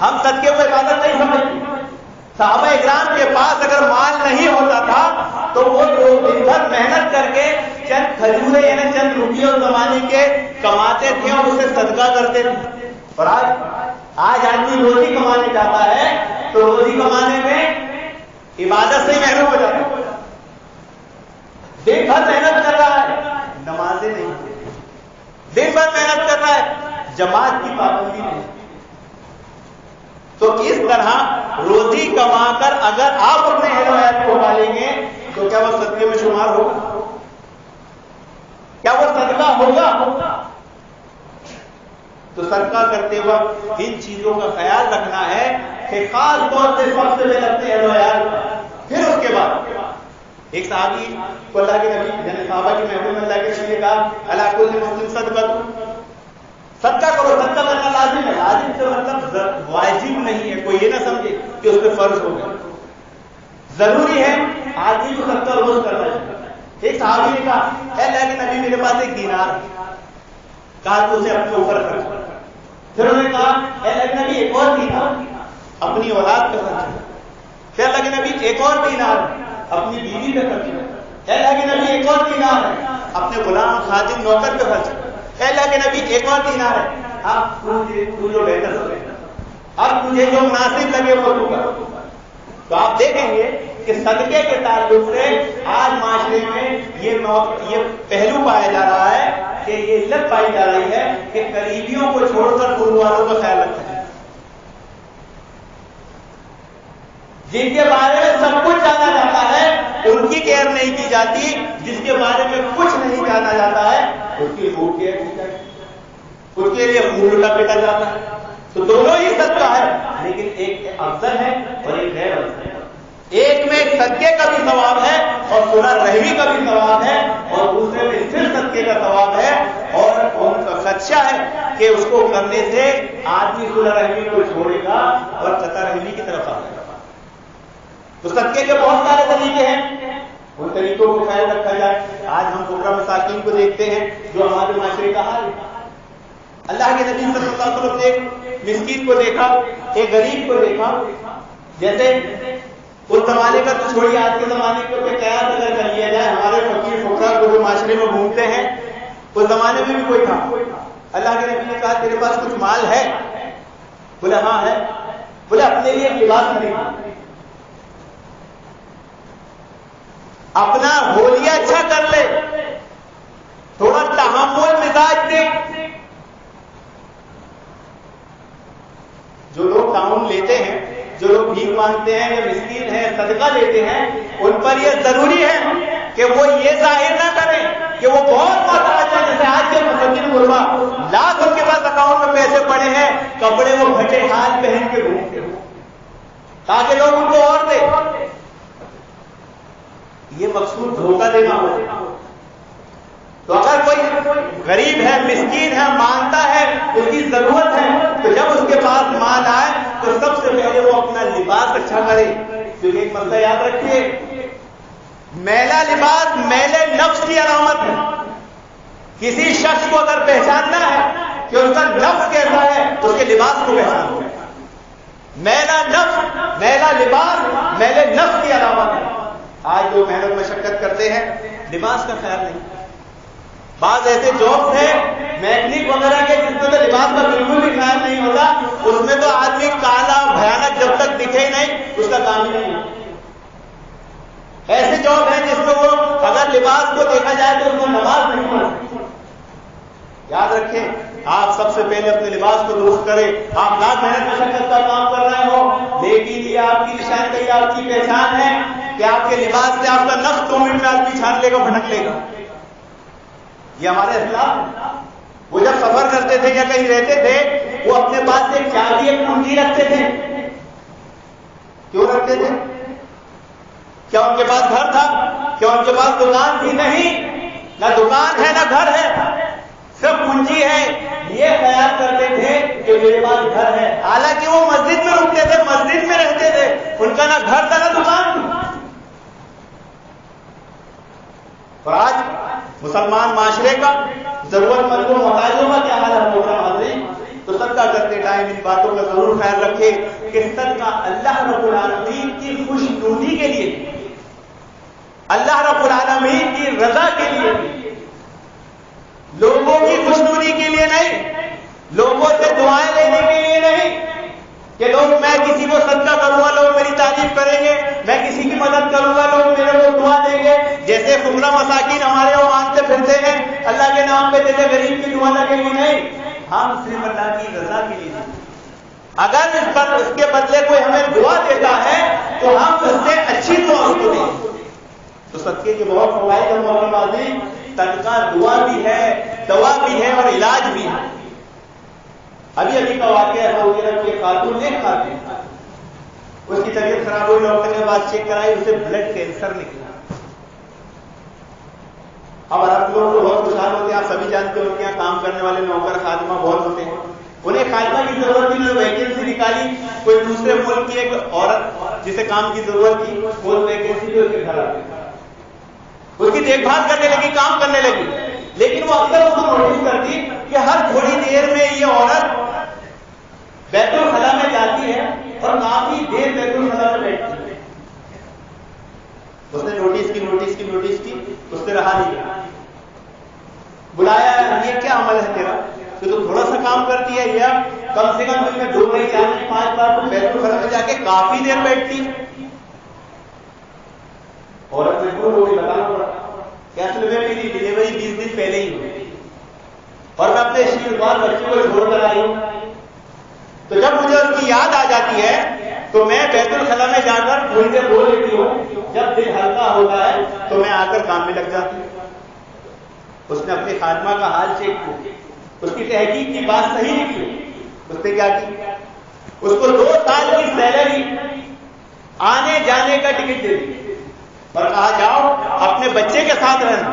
ہم صدقے کو عبادت نہیں سمجھتے۔ صحابہ اکرام کے پاس اگر مال نہیں ہوتا تھا تو وہ دن بھر محنت کر کے چند کھجورے یعنی چند روپیے اس زمانے کے کماتے تھے اور اسے صدقہ کرتے تھے۔ اور آج آدمی روزی کمانے جاتا ہے تو روزی کمانے میں عبادت سے ہی محروم ہو جاتا ہے۔ دن بھر محنت کر رہا ہے، نمازیں نہیں، دن بھر محنت کر رہا ہے، جماعت کی پابندی نہیں۔ تو اس طرح روزی کما کر اگر آپ اپنے اہل و عیال کو پالیں گے تو کیا وہ صدقے میں شمار ہوگا؟ کیا وہ صدقہ ہوگا؟ تو صدقہ کرتے وقت ان چیزوں کا خیال رکھنا ہے کہ خاص طور سے سب سے پہلے اپنے اہل و عیال، پھر اس کے بعد ایک صحابی کو اللہ کے نبی یعنی صحابہ کے محبوب اللہ کے نبی نے کہا اللہ کل مسلم صدقہ صدقہ کرو۔ صدقہ کرنا لازم ہے، لازم سے مطلب واجب نہیں ہے، کوئی یہ نہ سمجھے کہ اس پہ فرض ہو گیا، ضروری ہے آدمی کو صدقہ روز کرنا چاہیے۔ ایک صحابی نے کہا اے اللہ کے نبی میرے پاس ایک دینار ہے، کہا تو اسے اپنے اوپر خرچ کر۔ پھر انہوں نے کہا اے اللہ کے نبی ایک اور دینار اپنی اولاد پہ خرچ کر۔ پھر اللہ کے نبی ایک اور دینار اپنی بیوی پہ خرچ کر۔ اے اللہ کے نبی ایک اور دینار ہے اپنے غلام خادم نوکر پہ خرچ کر۔ اے اللہ کے نبی ایک اور دینار ہے اب تو جو بہتر ہو گئے، اب تجھے جو مناسب لگے وہ تو کر۔ تو آپ دیکھیں گے کہ صدقے کے تعلق سے آج معاشرے میں یہ پہلو پایا جا رہا ہے کہ یہ علت پائی جا رہی ہے کہ قریبیوں کو چھوڑ کر دور والوں کا خیال رکھا جائے، جن کے بارے میں سب کچھ جانا جاتا ہے ان کی کیئر نہیں کی جاتی، جس کے بارے میں کچھ نہیں جانا جاتا ہے اس کی خوب کیئر کی جاتی، اس کے لیے منہ لٹا پیٹا جاتا ہے۔ تو دونوں ہی صدقہ ہے، لیکن ایک افضل ہے اور ایک غیر افضل ہے۔ ایک میں صدقے کا بھی ثواب ہے اور صلح رحمی کا بھی ثواب ہے، اور دوسرے میں صرف صدقے کا ثواب ہے، اور ان کا خدشہ ہے کہ اس کو کرنے سے آدمی صلح رحمی کو چھوڑے گا اور قطع رحمی کی طرف آئے گا۔ تو صدقے کے بہت سارے طریقے ہیں، ان طریقوں کو خیال رکھا جائے. آج ہم فقراء مساکین کو دیکھتے ہیں جو ہمارے معاشرے کا حال ہے. اللہ کے نبی صلی اللہ علیہ وسلم نے ایک مسکین کو دیکھا, ایک غریب کو دیکھا. جیسے اس زمانے کا تو چھوڑیے, آج کے زمانے کے اوپر قیاس اگر کر لیا جائے, ہمارے فقیر فقراء کو جو معاشرے میں گھومتے ہیں, اس زمانے میں بھی کوئی تھا. اللہ کے نبی نے کہا تیرے پاس کچھ مال ہے؟ بولے ہاں ہے. بولے اپنے لیے لباس خرید, اپنا ہولیہ اچھا کر لے, تھوڑا تحمل مزاج دے. جو لوگ تعاون لیتے ہیں, جو لوگ بھیک مانگتے ہیں یا مسکین ہیں, صدقہ لیتے ہیں, ان پر یہ ضروری ہے کہ وہ یہ ظاہر نہ کریں کہ وہ بہت محتاج ہیں. جیسے آج کے مساکین غربا لاکھ ان کے پاس اکاؤنٹ میں پیسے پڑے ہیں, کپڑے وہ پھٹے حال پہن کے گھومتے ہیں تاکہ لوگ ان کو اور دیں. یہ مقصود دھوکہ دینا ہو. تو اگر کوئی غریب ہے, مسکین ہے, مانگتا ہے, اس کی ضرورت ہے, تو جب اس کے پاس مال آئے تو سب سے پہلے وہ اپنا لباس اچھا کرے. کیونکہ ایک مسئلہ یاد رکھیے, میلا لباس میلے نفس کی علامت ہے. کسی شخص کو اگر پہچاننا ہے کہ اس کا نفس کیسا ہے تو اس کے لباس کو پہچاننا ہے. میلا نفس, میلا لباس میلے نفس کی علامت ہے. آج لوگ محنت مشقت کرتے ہیں, لباس کا خیال نہیں. بعض ایسے جابس ہیں میکنک وغیرہ کے جس میں تو لباس کا بالکل بھی خیال نہیں ہوتا. اس میں تو آدمی کالا بھیانک جب تک دکھے نہیں اس کا کام ہی نہیں. ایسے جاب ہیں جس میں وہ اگر لباس کو دیکھا جائے تو اس کو نماز نہیں پڑھتے. یاد رکھیں, آپ سب سے پہلے اپنے لباس کو درست کریں. آپ لاکھ محنت مشقت کا کام کر رہے ہو, لیکن یہ آپ کی نشاندہی, آپ کی پہچان ہے کہ آپ کے لباس سے آپ کا نفس 2 منٹ میں آدمی چھان لے گا, بھٹک لے گا. یہ ہمارے اخلاق. وہ جب سفر کرتے تھے یا کہیں رہتے تھے, وہ اپنے پاس ایک چابی, ایک کنجی رکھتے تھے. کیوں رکھتے تھے؟ کیا ان کے پاس گھر تھا؟ کیا ان کے پاس دکان تھی؟ نہیں, نہ دکان ہے نہ گھر ہے, صرف کنجی ہے. یہ خیال کرتے تھے کہ میرے پاس گھر ہے. حالانکہ وہ مسجد میں رکتے تھے, مسجد میں رہتے تھے, ان کا نہ گھر تھا نہ دکان تھی. اور آج مسلمان معاشرے کا, ضرورت مندوں محتاجوں کا کیا حال ہے؟ تو صدقہ کرتے ٹائم ان باتوں کا ضرور خیال رکھے کہ صدقہ اللہ رب العالمین کی خوشنودی کے لیے, اللہ رب العالمین کی رضا کے لیے, لوگوں کی خوشنودی کے لیے نہیں, لوگوں سے دعائیں لینے کے لیے نہیں کہ لوگ, میں کسی کو صدقہ کروں گا لوگ میری تعریف کریں گے, میں کسی کی مدد کروں گا لوگ میرے کو دعا دیں گے. جیسے فقراء مساکین ہمارے وہ مانگتے پھرتے ہیں اللہ کے نام پہ, جیسے غریب کی دعا لگے گی. نہیں, ہم صرف اللہ کی رضا کے لیے. اگر اس کے بدلے کوئی ہمیں دعا دیتا ہے تو ہم اس سے اچھی دعا اس کو دیں. تو صدقے کے بہت فوائد ہیں محترم حاضرین. صدقہ دعا بھی ہے, دوا بھی ہے اور علاج بھی ہے. ابھی کا واقعہ ہے وہ کہ خاتون نے کھاتی, اس کی طبیعت خراب ہوئی, ڈاکٹر نے بات چیک کرائی, اسے بلڈ کینسر نکلا. اب آپ لوگ تو بہت خوشحال ہوتے ہیں, آپ سبھی جانتے ہو کہ یہاں کام کرنے والے نوکر خادمہ بہت ہوتے ہیں. انہیں خادمہ کی ضرورت تھی, ویکینسی نکالی, کوئی دوسرے ملک کی ایک عورت جسے کام کی ضرورت تھی, وہ ویکینسی بھی اس کے گھر آ گئی, اس کی دیکھ بھال کرنے لگی, کام کرنے لگی. لیکن وہ اکثر اس کو نوٹس کرتی کہ ہر تھوڑی دیر میں یہ عورت بیت الخلا میں جاتی ہے اور کافی دیر بیت الخلا میں بیٹھتی ہے. اس نے نوٹس کی, اس نے رہا نہیں. بلایا, یہ کیا عمل ہے تیرا کہ تو تھوڑا سا کام کرتی ہے, یا کم سے کم دن میں 2 نہیں 4 نہیں 5 بار بیت الخلا میں جا کے کافی دیر بیٹھتی. عورت مجبور ہو گئی, بتانا پڑا کہ اصل میں میری ڈلیوری 20 دن پہلے ہی ہوئی اور میں اپنے شیروار بچے کو چھوڑ کر آئی ہوں. تو جب مجھے اس کی یاد آ جاتی ہے تو میں بیت الخلا میں جا کر تھوڑی دیر بول لیتی ہوں, جب دل ہلکا ہوتا ہے تو میں آ کر کام میں لگ جاتی ہوں. اس نے اپنی خادمہ کا حال چیک کیا, اس کی تحقیق کی, بات صحیح نکلی. اس نے کیا کی, اس کو 2 سال کی سیلری, آنے جانے کا ٹکٹ دے دی اور کہا جاؤ اپنے بچے کے ساتھ رہنا.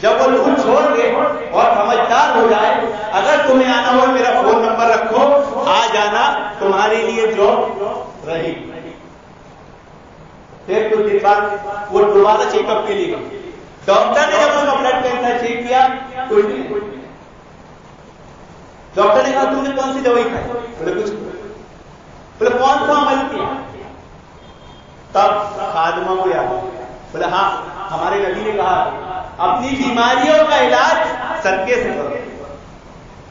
جب وہ لوگ چھوڑ گئے اور سمجھدار ہو جائے, اگر تمہیں آنا ہو میرا فون نمبر رکھو, آ جانا, تمہارے لیے جاب رہی. پھر کچھ دن بعد وہ دوبارہ چیک اپ کے لیے گئے. ڈاکٹر نے جب اس کا بلڈ پریشر چیک کیا کچھ نہیں. ڈاکٹر نے کہا تم نے کون سی دوائی کھائی؟ بولے کچھ. بولے کون سا عمل کیا؟ تب خادمہ کو یاد. بولے ہاں ہمارے نبی نے کہا اپنی بیماریوں کا علاج صدقے سے کرو.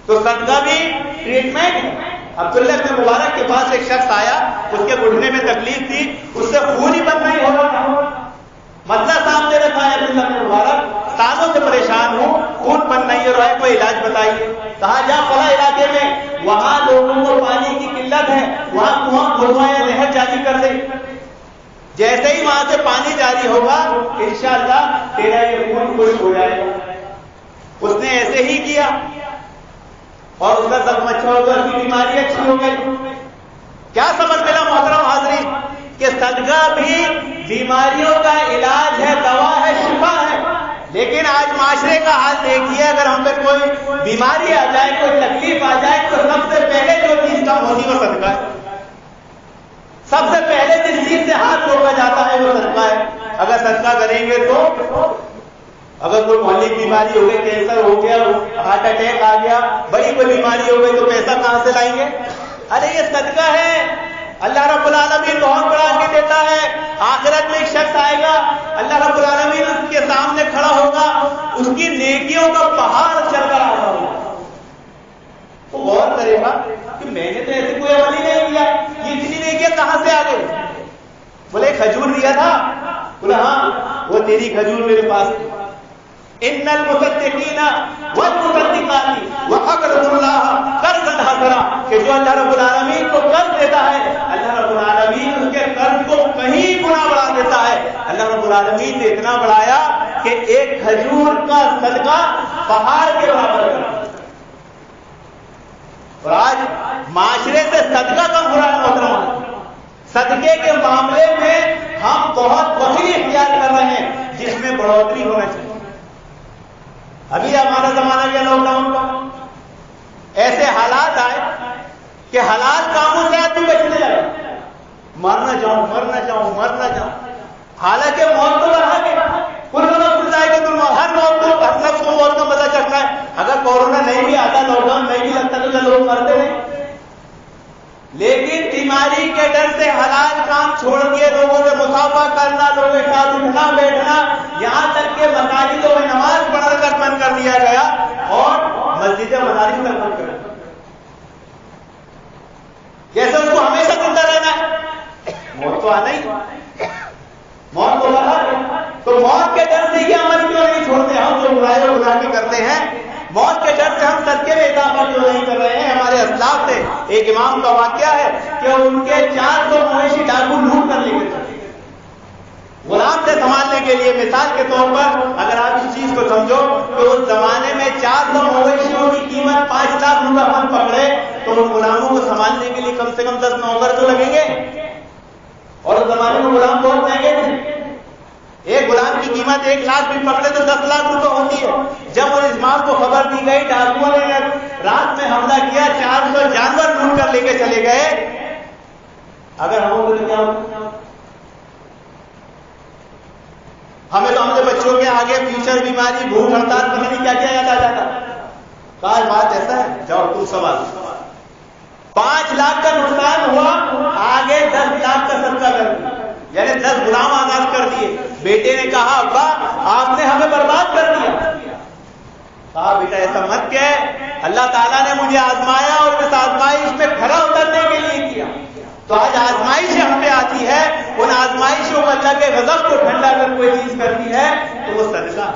تو صدقہ بھی ٹریٹمنٹ ہے. عبداللہ بن مبارک کے پاس ایک شخص آیا, اس کے گھٹنے میں تکلیف تھی, اس سے خون ہی بند نہیں ہو رہا تھا. مسئلہ سامنے رکھا ہے عبداللہ بن مبارک, سالوں سے پریشان ہوں, خون بند نہیں ہو رہا ہے, کوئی علاج بتائیے. کہا جا فلاں علاقے میں, وہاں لوگوں کو پانی کی قلت ہے, وہاں کنواں کھودوایا, نہر جاری کر دے. جیسے ہی وہاں سے پانی جاری ہوگا انشاءاللہ تیرا یہ خون خشک ہو جائے گا. اس نے ایسے ہی کیا اور اس کا زخم اچھا ہو گیا, اس کی بیماری اچھی ہو گئی. کیا سبق ملا محترم حاضرین کہ صدقہ بھی بیماریوں کا علاج ہے, دوا ہے, شفا ہے. لیکن آج معاشرے کا حال دیکھیے, اگر ہم پہ کوئی بیماری آ جائے, کوئی تکلیف آ جائے, تو سب سے پہلے جو چیز کم ہوتی وہ صدقہ ہے. سب سے پہلے جس چیز سے ہاتھ روکا جاتا ہے وہ صدقہ ہے. اگر صدقہ کریں گے تو اگر کوئی مہلک بیماری ہو گئی, کینسر ہو گیا, ہارٹ اٹیک آ گیا, بڑی کوئی بیماری ہو گئی, تو پیسہ کہاں سے لائیں گے؟ ارے یہ صدقہ ہے. اللہ رب العالمین بہت بڑا اجر دیتا ہے. آخرت میں ایک شخص آئے گا, اللہ رب العالمین اس کے سامنے کھڑا ہوگا, اس کی نیکیوں کا پہاڑ چل کر آ رہا ہوگا. وہ غور کرے گا کہ میں نے تو ایسے کوئی عمل ہی نہیں کیا, یہ اتنی نیکیاں کہاں سے آ گئی؟ بولے کھجور دیا تھا. بولے ہاں وہ تیری کھجور میرے پاس. ان المصدقین والمصدقات وأقرضوا الله قرضا حسنا, کہ جو اللہ رب العالمین کو قرض دیتا ہے, اللہ رب العالمین اس کے قرض کو کہیں گنا بڑھا دیتا ہے. اللہ رب العالمین نے اتنا بڑھایا کہ ایک کھجور کا صدقہ پہاڑ کے برابر ہے. اور آج معاشرے سے صدقہ کم ہو رہا ہے محترم. صدقے کے معاملے میں ہم بہت بخیلی اختیار کر رہے ہیں, جس میں بڑھوتری ہونا چاہیے. ابھی ہمارا زمانہ گیا لاک ڈاؤن کا, ایسے حالات آئے کہ حلال کاموں سے آدمی بچنے لگا, مرنا جاؤں مرنا جاؤں مرنا جاؤں. حالانکہ موت تو بڑھا کے کل جائے گا, تو ہر موت کو, ہر نفس کو موت کا پتہ چلتا ہے. اگر کورونا نہیں بھی آتا, لاک ڈاؤن نہیں بھی لگتا, تو لوگ مرتے نہیں. لیکن بیماری کے ڈر سے حلال کام چھوڑ دیے, لوگوں سے مصافحہ کرنا, لوگوں کے ساتھ اٹھنا بیٹھنا, یہاں تک کہ مساجدوں میں نماز پڑھ کر بند کر دیا گیا اور مسجدیں مدارس تک بند کر دیا. جیسے اس کو ہمیشہ زندہ رہنا ہے, موت تو آنا ہی, موت تو بڑھا. تو موت کے ڈر سے یہ عمل کیوں نہیں چھوڑتے ہم جو برائے اور گناہ بھی کرتے ہیں؟ موت کے ڈر سے ہم صدقے میں اضافہ کیوں نہیں کر رہے ہیں؟ ہمارے اسلاف سے ایک امام کا واقعہ ہے کہ ان کے 400 مویشی ڈاکو لوٹ کر لے گئے غلام سے سنبھالنے کے لیے. مثال کے طور پر اگر آپ اس چیز کو سمجھو کہ اس زمانے میں 400 مویشیوں کی قیمت 5 لاکھ روپے ہم پکڑے, تو ان غلاموں کو سنبھالنے کے لیے کم سے کم 10 نوکر تو لگیں گے. اور اس زمانے میں غلام بہت مہنگے تھے. ایک غلام کی قیمت 1 لاکھ بھی پکڑے تو 10 لاکھ روپے ہوتی ہے. جب ان امام کو خبر دی گئی, ڈاکوؤں نے رات میں حملہ کیا, 400 جانور لوٹ کر لے کے چلے گئے. اگر ہم کو کیا ہوتا؟ ہمیں تو ہمارے بچوں کے آگے فیوچر, بیماری, بھوک ہڑتال, پتہ نہیں کیا کیا یاد آ جاتا. کاش بات ایسا ہے. جاؤ تم سوال. 5 لاکھ کا نقصان ہوا, آگے 10 لاکھ کا صدقہ کر دیا, یعنی 10 غلام آزاد کر دیے. بیٹے نے کہا ابا آپ نے ہمیں برباد کر دیا. کہا بیٹا ایسا مت کہہ, اللہ تعالیٰ نے مجھے آزمایا اور اس آزمائش میں کھڑا اترنے کے لیے کیا. تو آج آزمائش ہم پہ آتی ہے, ان آزمائشوں کو اللہ کے غضب کو ٹھنڈا کر کوئی چیز کرتی ہے تو وہ صدقہ.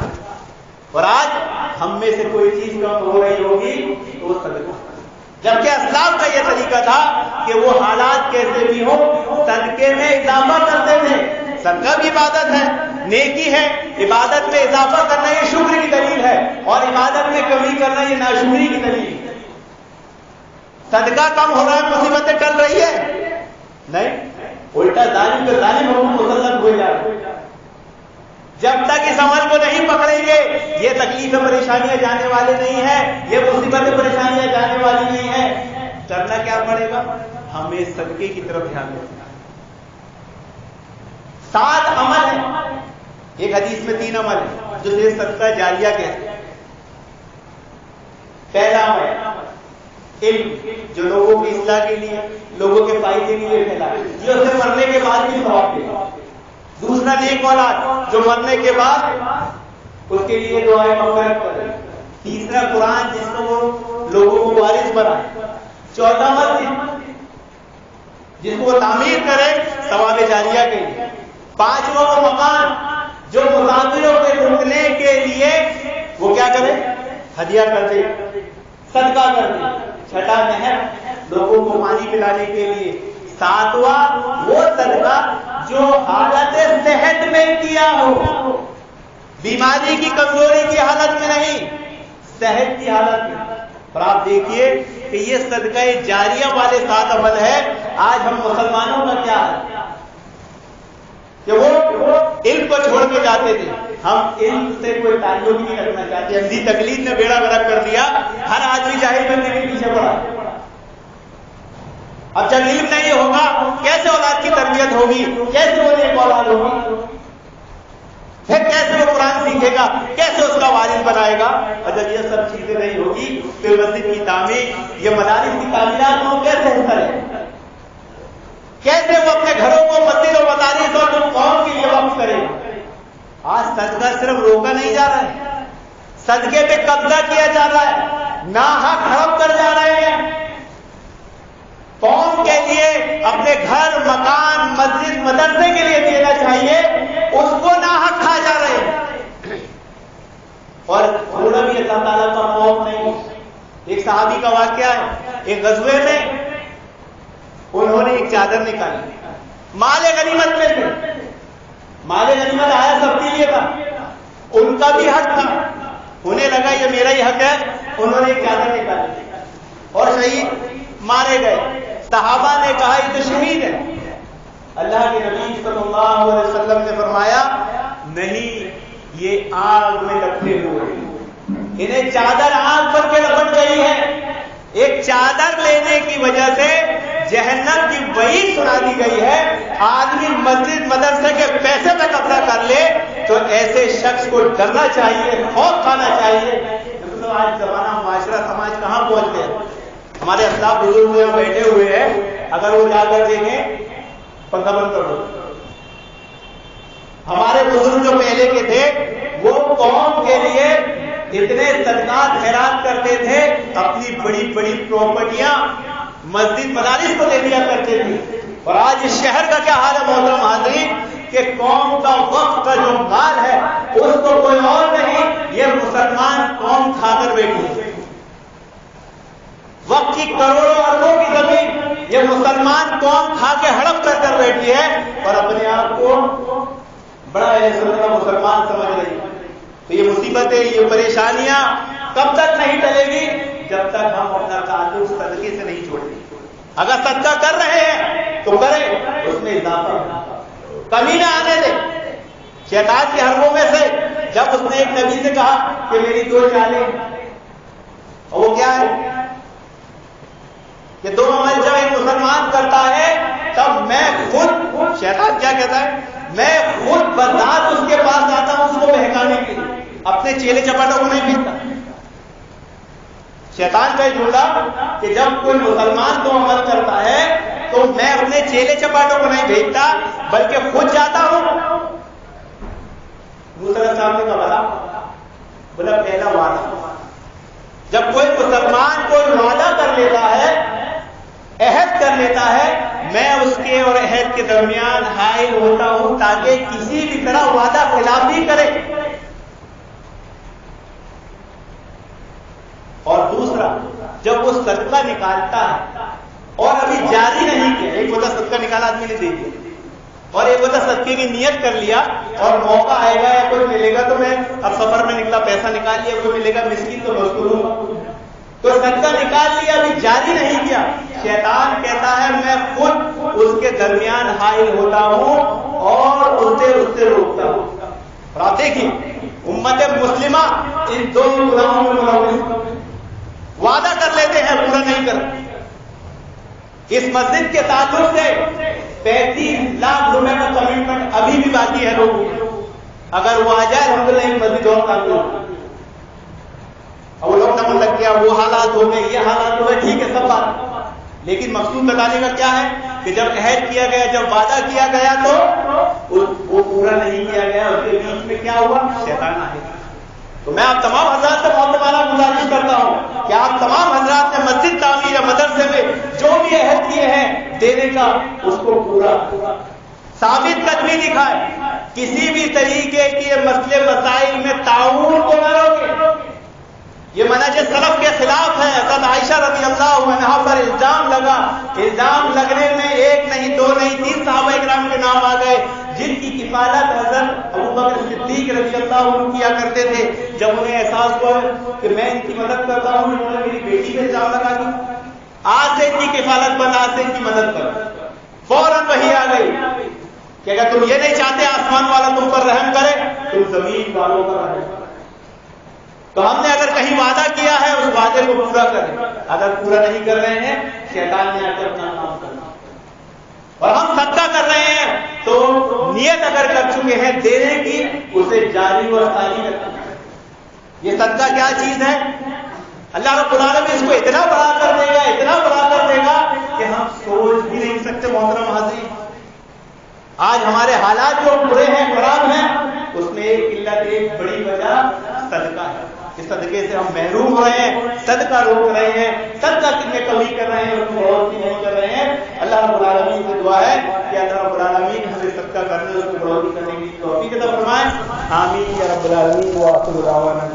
اور آج ہم میں سے کوئی چیز کم ہو رہی ہوگی تو وہ صدقہ. جبکہ اسلاف کا یہ طریقہ تھا کہ وہ حالات کیسے بھی ہو صدقے میں اضافہ کرتے تھے. صدقہ بھی عبادت ہے, نیکی ہے. عبادت میں اضافہ کرنا یہ شکر کی دلیل ہے, اور عبادت میں کمی کرنا یہ ناشکری کی دلیل ہے. صدقہ کم ہو رہا ہے, مصیبتیں ٹل رہی ہے نہیں, الٹا ظالم کے ظالم حکم مسلط ہو جا رہا ہے. جب تک اس عمل کو نہیں پکڑیں گے, یہ تکلیفیں پریشانیاں جانے والے نہیں ہیں, یہ مصیبتیں پریشانیاں جانے والی نہیں ہیں. کرنا کیا پڑے گا؟ ہمیں صدقے کی طرف دھیان دینا. 7 عمل ہیں، ایک حدیث میں 3 عمل ہیں جو سے صدقہ جاریہ کہتے ہیں۔ پہلا عمل علم، جو لوگوں کی اصلاح کے لیے، لوگوں کے فائدے کے لیے پھیلائے، یہ اسے مرنے کے بعد بھی ثواب دے گا۔ دوسرا نیک اولاد، جو مرنے کے بعد اس کے لیے دعائیں مغفرت کرے۔ تیسرا قرآن، جس کو وہ لوگوں کو وارث بنائے۔ چوتھا مسجد، جس کو وہ تعمیر کرے ثواب جاریہ کے لیے۔ پانچواں وہ مکان، جو مسافروں کے رکنے کے لیے وہ کیا کرے؟ ہدیہ کر دے، صدقہ کر دے۔ چھٹا نہر، لوگوں کو پانی پلانے کے لیے۔ ساتواں وہ صدقہ جو حالت صحت میں کیا ہو، بیماری کی کمزوری کی حالت میں نہیں، صحت کی حالت میں۔ اور آپ دیکھیے کہ یہ صدقہ جاریہ والے 7 عمل ہے۔ آج ہم مسلمانوں کا کیا ہے کہ وہ علم کو چھوڑ کے جاتے تھے، ہم علم سے کوئی تعلق نہیں رکھنا چاہتے۔ اندھی تقلید نے بیڑا غرق کر دیا، ہر آدمی جاہل بننے کے پیچھے پڑا۔ اب جب علم نہیں ہوگا کیسے اولاد کی تربیت ہوگی؟ کیسے وہ نیک اولاد ہوگی؟ پھر کیسے وہ قرآن سیکھے گا؟ کیسے اس کا وارث بنائے گا؟ اور جب یہ سب چیزیں نہیں ہوگی تو مسجد کی تعمیر، یہ مدارس کی تعمیرات میں کیسے حصہ لے؟ کیسے وہ اپنے گھروں کو مسجد و مدارس اور قوم کے لیے وقف کرے گا؟ آج صدقہ صرف روکا نہیں جا رہا ہے، صدقے پہ قبضہ کیا جا رہا ہے، ناحق ہڑپ کر جا رہے ہیں۔ قوم کے لیے اپنے گھر، مکان، مسجد، مدرسے کے لیے دینا چاہیے، اس کو ناحق کھا جا رہے ہیں۔ اور تھوڑا بھی اللہ تعالیٰ کا خوف نہیں۔ ایک صحابی کا واقعہ ہے، ایک غزوے میں انہوں نے ایک چادر نکالی، مال غنیمت میں سے۔ مال غنیمت آیا سب کے لیے تھا، ان کا بھی حق تھا، انہیں لگا یہ میرا ہی حق ہے، انہوں نے ایک چادر نکالی اور شہید مارے گئے۔ صحابہ نے کہا یہ تو شہید ہے۔ اللہ کے نبی صلی اللہ علیہ وسلم نے فرمایا نہیں، یہ آگ میں لپٹے ہوئے، انہیں چادر آگ پر کے لپٹ گئی ہے۔ ایک چادر لینے کی وجہ سے جہنم کی وعید سنا دی گئی ہے۔ آدمی مسجد مدرسے کے پیسے پہ قبضہ کر لے تو ایسے شخص کو ڈرنا چاہیے، خوف کھانا چاہیے۔ آج زمانہ، معاشرہ، سماج کہاں پہنچ گیا؟ ہمارے اسلاف بزرگ یہاں بیٹھے ہوئے ہیں، اگر وہ جا کر دیکھیں پنکھا بند کر دو۔ ہمارے بزرگ جو پہلے کے تھے وہ قوم کے لیے اتنے صدقات خیرات کرتے تھے، اپنی بڑی بڑی پراپرٹیاں مسجد مدارس کو دے دیا کرتے تھے۔ اور آج اس شہر کا کیا حال ہے محترم حاضرین کہ قوم کا وقت کا جو مال ہے اس کو کوئی اور نہیں، یہ مسلمان قوم کھا کر بیٹھی ہے۔ وقت کی کروڑوں اربوں کی زمین یہ مسلمان قوم کھا کے ہڑپ کر کر بیٹھی ہے اور اپنے آپ کو بڑا مسلمان سمجھ رہی ہے۔ تو یہ مصیبتیں، یہ پریشانیاں کب تک نہیں ٹلے گی؟ جب تک ہم اپنا تعلق صدقے سے نہیں چھوڑیں۔ اگر صدقہ کر رہے ہیں تو کریں، اس میں اضافہ، کمی نہ آنے دیں۔ شیطان کے حربوں میں سے جب اس نے ایک نبی سے کہا کہ میری 2 چالیں، اور وہ کیا ہے کہ 2 عمل جب ایک مسلمان کرتا ہے تب میں خود، شیطان کیا کہتا ہے، میں خود بذات اس کے پاس آتا ہوں اس کو بہکانے کے لیے، اپنے چیلے چپاٹوں کو نہیں بھیجتا۔ شیطان کا یہ جملہ کہ جب کوئی مسلمان 2 عمل کرتا ہے تو میں اپنے چیلے چپاٹوں کو نہیں بھیجتا بلکہ خود جاتا ہوں۔ دوسرا سامنے کا بولا پہلا وعدہ، جب کوئی مسلمان کوئی وعدہ کر لیتا ہے، عہد کر لیتا ہے، میں اس کے اور عہد کے درمیان حائل ہوتا ہوں تاکہ کسی بھی طرح وعدہ خلاف نہیں کرے۔ اور دوسرا، جب وہ صدقہ نکالتا ہے اور ابھی جاری نہیں کیا، ایک ہوتا صدقہ نکالا آدمی نے دے دیا، اور ایک ہوتا صدقے کی نیت کر لیا اور موقع آئے گا یا کوئی ملے گا تو میں اب سفر میں نکلا پیسہ نکال لیا، کوئی ملے گا مسکین تو میں اس کو دوں گا، تو صدقہ نکال لیا ابھی جاری نہیں کیا۔ شیطان کہتا ہے میں خود اس کے درمیان حائل ہوتا ہوں اور اسے روکتا ہوں۔ اور آپ دیکھیں امت مسلمہ ان 2 گناہوں میں ملوث، وعدہ کر لیتے ہیں پورا نہیں کرتے۔ اس مسجد کے تعلق سے 35 لاکھ روپے کا کمٹمنٹ ابھی بھی باقی ہے لوگوں کو. اگر وہ آ جائے الحمدللہ مسجد اور کام لو. اور لوگ نمن لگ گیا, وہ حالات ہو گئے, یہ حالات ہو گئے, ٹھیک ہے سب بات, لیکن مقصود بتانے کا کیا ہے کہ جب عہد کیا گیا, جب وعدہ کیا گیا تو وہ پورا نہیں کیا گیا. اس کے بیچ میں کیا ہوا؟ شیطان آئے. تو میں آپ تمام حضرات سے معتمانہ گزارش کرتا ہوں کہ آپ تمام حضرات نے مسجد تعمیر یا مدرسے میں جو بھی عہد کیے ہیں دینے کا, اس کو پورا ثابت قدمی دکھائے. کسی بھی طریقے کے مسئلے مسائل میں تعاون کو نہ روکے. یہ منہج سلف کے خلاف ہے. حضرت عائشہ رضی اللہ عنہا پر الزام لگا. الزام لگنے میں ایک نہیں, دو نہیں, 3 صحابہ اکرام کے نام آ گئے جن کی کفالت حضرت ابوبکر صدیق رضی اللہ عنہ کیا کرتے تھے. جب انہیں احساس ہوا کہ میں ان کی مدد کرتا ہوں, انہوں نے میری بیٹی پہ الزام لگا دی, آج سے ان کی کفالت بند, آج سے ان کی مدد کر. فوراً وحی آ گئی کہ اگر تم یہ نہیں چاہتے آسمان والا تم پر رحم کرے, تم زمین والوں پر رحم کرے. تو ہم نے اگر کہیں وعدہ کیا ہے اس وعدے کو پورا کریں. اگر پورا نہیں کر رہے ہیں شیطان نے آ کر اپنا کام کرنا. اور ہم صدقہ کر رہے ہیں تو نیت اگر کر چکے ہیں دینے کی, اسے جاری اور ساری رکھنا. یہ صدقہ کیا چیز ہے؟ اللہ رب العالمین اس کو اتنا بڑا کر دے گا, اتنا بڑا کر دے گا کہ ہم سوچ بھی نہیں سکتے. محترم حاضرین, آج ہمارے حالات جو برے ہیں, خراب ہیں, اس میں ایک علت, ایک بڑی وجہ صدقہ ہے. اس صدقے سے ہم محروم ہو رہے ہیں, صدقہ روک رہے ہیں, صدقہ کتنے کمی کر رہے ہیں, اس کو بڑھوتری نہیں کر رہے ہیں. اللہ رب العالمین سے دعا ہے کہ اللہ رب العالمین ہمیں صدقہ کرنے, اس کو بڑھوتری کرنے کی توفیق عطا فرمائے. آمین یا رب العالمین. وآخر دعوانا